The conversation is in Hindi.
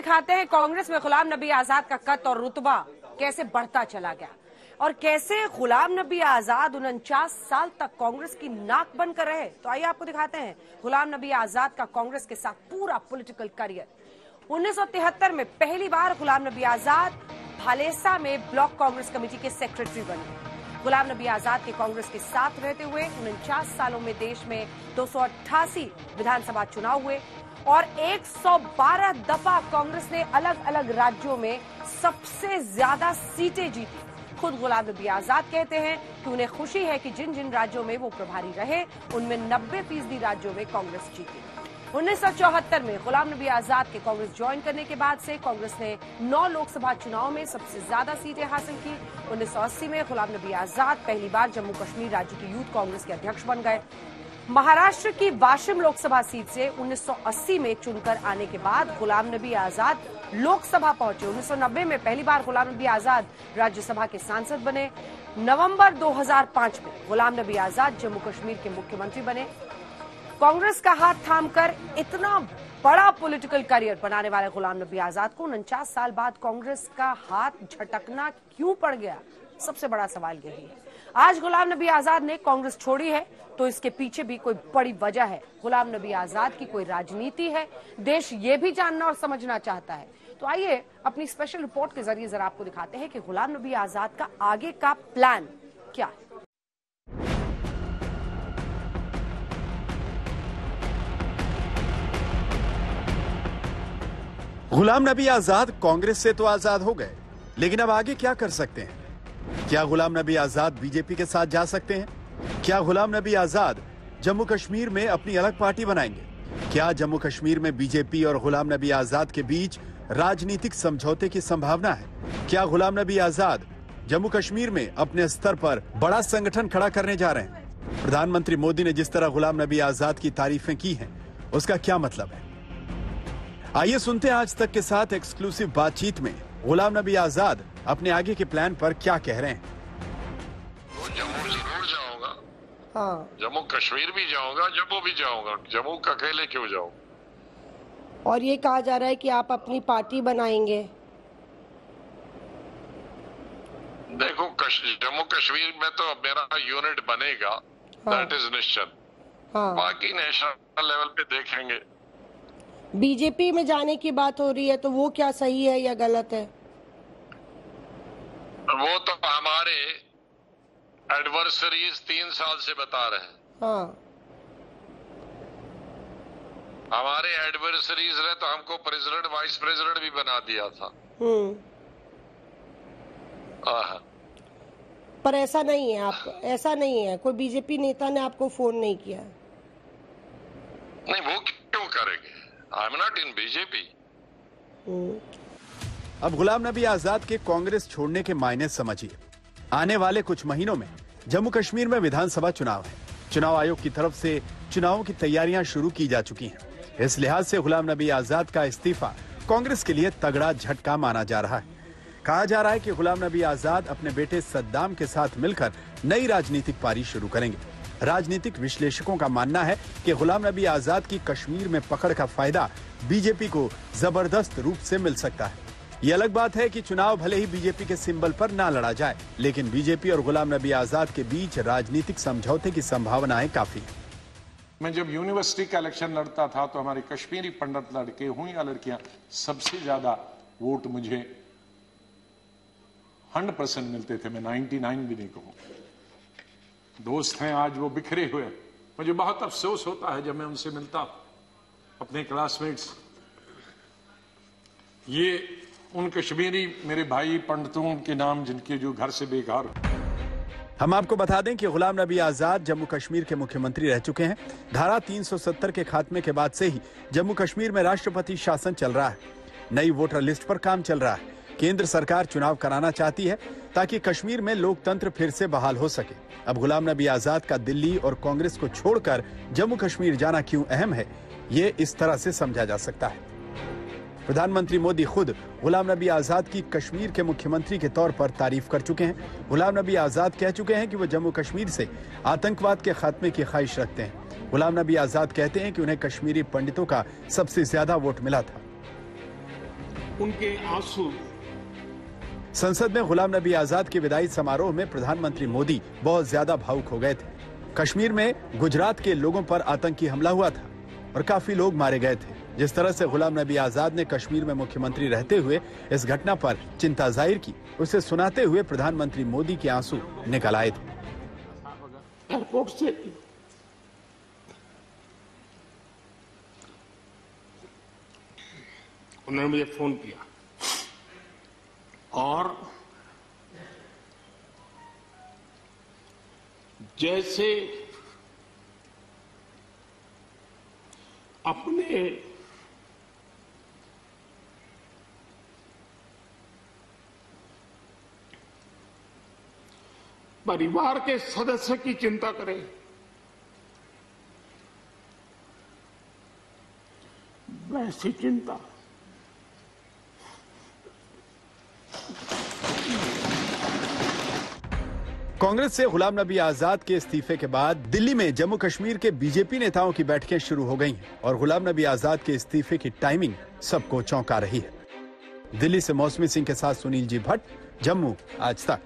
दिखाते हैं कांग्रेस में गुलाम नबी आजाद का कद और रुतबा कैसे बढ़ता चला गया और कैसे गुलाम नबी आजाद 49 साल तक कांग्रेस की नाक बनकर रहे। तो आइए आपको दिखाते हैं गुलाम नबी आजाद का कांग्रेस के साथ पूरा पॉलिटिकल करियर। 1973 में पहली बार गुलाम नबी आजाद भालेसा में ब्लॉक कांग्रेस कमेटी के सेक्रेटरी बने। गुलाम नबी आजाद के कांग्रेस के साथ रहते हुए 49 सालों में देश में 288 विधानसभा चुनाव हुए और 112 दफा कांग्रेस ने अलग अलग राज्यों में सबसे ज्यादा सीटें जीती। खुद गुलाम नबी आजाद कहते हैं कि उन्हें खुशी है कि जिन जिन राज्यों में वो प्रभारी रहे उनमें 90% राज्यों में कांग्रेस जीती। 1974 में गुलाम नबी आजाद के कांग्रेस ज्वाइन करने के बाद से कांग्रेस ने 9 लोकसभा चुनाव में सबसे ज्यादा सीटें हासिल की। 1980 में गुलाम नबी आजाद पहली बार जम्मू कश्मीर राज्य की यूथ कांग्रेस के अध्यक्ष बन गए। महाराष्ट्र की वाशिम लोकसभा सीट से 1980 में चुनकर आने के बाद गुलाम नबी आजाद लोकसभा पहुंचे। 1990 में पहली बार गुलाम नबी आजाद राज्यसभा के सांसद बने। नवंबर 2005 में गुलाम नबी आजाद जम्मू कश्मीर के मुख्यमंत्री बने। कांग्रेस का हाथ थामकर इतना बड़ा पॉलिटिकल करियर बनाने वाले गुलाम नबी आजाद को 49 साल बाद कांग्रेस का हाथ झटकना क्यों पड़ गया, सबसे बड़ा सवाल यही है। आज गुलाम नबी आजाद ने कांग्रेस छोड़ी है तो इसके पीछे भी कोई बड़ी वजह है। गुलाम नबी आजाद की कोई राजनीति है, देश ये भी जानना और समझना चाहता है। तो आइए अपनी स्पेशल रिपोर्ट के जरिए जरा आपको दिखाते हैं कि गुलाम नबी आजाद का आगे का प्लान क्या है। गुलाम नबी आजाद कांग्रेस से तो आजाद हो गए, लेकिन अब आगे क्या कर सकते हैं? क्या गुलाम नबी आजाद बीजेपी के साथ जा सकते हैं? क्या गुलाम नबी आजाद जम्मू कश्मीर में अपनी अलग पार्टी बनाएंगे? क्या जम्मू कश्मीर में बीजेपी और गुलाम नबी आजाद के बीच राजनीतिक समझौते की संभावना है? क्या गुलाम नबी आजाद जम्मू कश्मीर में अपने स्तर पर बड़ा संगठन खड़ा करने जा रहे हैं? प्रधानमंत्री मोदी ने जिस तरह गुलाम नबी आजाद की तारीफें की हैं, उसका क्या मतलब है? आइए सुनते हैं आज तक के साथ एक्सक्लूसिव बातचीत में गुलाम नबी आजाद अपने आगे के प्लान पर क्या कह रहे हैं। जम्मू जरूर जाऊंगा, हाँ, जम्मू कश्मीर भी जाऊंगा, जम्मू भी जाऊंगा, जम्मू का अकेले क्यों जाऊं? और ये कहा जा रहा है कि आप अपनी पार्टी बनाएंगे। देखो जम्मू कश्मीर में तो मेरा यूनिट बनेगा, दैट इज निश्चित। हाँ, बाकी नेशनल लेवल पे देखेंगे। बीजेपी में जाने की बात हो रही है तो वो क्या सही है या गलत है? वो तो हमारे एडवर्सरीज 3 साल से बता रहे हैं। हाँ, हमारे एडवर्सरीज ने तो हमको प्रेसिडेंट वाइस प्रेसिडेंट भी बना दिया था। पर ऐसा नहीं है, आप ऐसा नहीं है, कोई बीजेपी नेता ने आपको फोन नहीं किया? नहीं, वो क्यों करेंगे? I am not in BJP. अब गुलाम नबी आजाद के कांग्रेस छोड़ने के मायने समझिए। आने वाले कुछ महीनों में जम्मू कश्मीर में विधानसभा चुनाव है। चुनाव आयोग की तरफ से चुनावों की तैयारियां शुरू की जा चुकी हैं। इस लिहाज से गुलाम नबी आजाद का इस्तीफा कांग्रेस के लिए तगड़ा झटका माना जा रहा है। कहा जा रहा है कि गुलाम नबी आजाद अपने बेटे सद्दाम के साथ मिलकर नई राजनीतिक पारी शुरू करेंगे। राजनीतिक विश्लेषकों का मानना है कि गुलाम नबी आजाद की कश्मीर में पकड़ का फायदा बीजेपी को जबरदस्त रूप से मिल सकता है। ये अलग बात है कि चुनाव भले ही बीजेपी के सिंबल पर ना लड़ा जाए, लेकिन बीजेपी और गुलाम नबी आजाद के बीच राजनीतिक समझौते की संभावनाएं काफी है। मैं जब यूनिवर्सिटी का इलेक्शन लड़ता था तो हमारे कश्मीरी पंडित लड़के हुई या लड़कियां सबसे ज्यादा वोट मुझे 100% मिलते थे। मैं 99 भी नहीं कहूं। दोस्त हैं आज वो बिखरे हुए। मुझे बहुत अफसोस होता है जब मैं उनसे मिलता, अपने क्लासमेट्स। ये उन कश्मीरी मेरे भाई पंडितों के नाम जिनके जो घर से बेघर। हम आपको बता दें कि गुलाम नबी आजाद जम्मू कश्मीर के मुख्यमंत्री रह चुके हैं। धारा 370 के खात्मे के बाद से ही जम्मू कश्मीर में राष्ट्रपति शासन चल रहा है। नई वोटर लिस्ट पर काम चल रहा है। केंद्र सरकार चुनाव कराना चाहती है ताकि कश्मीर में लोकतंत्र फिर से बहाल हो सके। अब गुलाम नबी आजाद का दिल्ली और कांग्रेस को छोड़कर जम्मू कश्मीर जाना क्यों अहम है, ये इस तरह से समझा जा सकता है। प्रधानमंत्री मोदी खुद गुलाम नबी आजाद की कश्मीर के मुख्यमंत्री के तौर पर तारीफ कर चुके हैं। गुलाम नबी आजाद कह चुके हैं कि वो जम्मू कश्मीर से आतंकवाद के खात्मे की ख्वाहिश रखते हैं। गुलाम नबी आजाद कहते हैं कि उन्हें कश्मीरी पंडितों का सबसे ज्यादा वोट मिला था। उनके आंसू। संसद में गुलाम नबी आजाद के विदाई समारोह में प्रधानमंत्री मोदी बहुत ज्यादा भावुक हो गए थे। कश्मीर में गुजरात के लोगों पर आतंकी हमला हुआ था और काफी लोग मारे गए थे। जिस तरह से गुलाम नबी आजाद ने कश्मीर में मुख्यमंत्री रहते हुए इस घटना पर चिंता जाहिर की, उसे सुनाते हुए प्रधानमंत्री मोदी के आंसू निकल आए थे। एयरपोर्ट से उन्होंने मुझे फोन किया और जैसे अपने परिवार के सदस्य की चिंता करें, वैसी चिंता कांग्रेस से गुलाम नबी आजाद के इस्तीफे के बाद दिल्ली में जम्मू कश्मीर के बीजेपी नेताओं की बैठकें शुरू हो गई हैं और गुलाम नबी आजाद के इस्तीफे की टाइमिंग सबको चौंका रही है। दिल्ली से मौसमी सिंह के साथ सुनील जी भट्ट, जम्मू आज तक।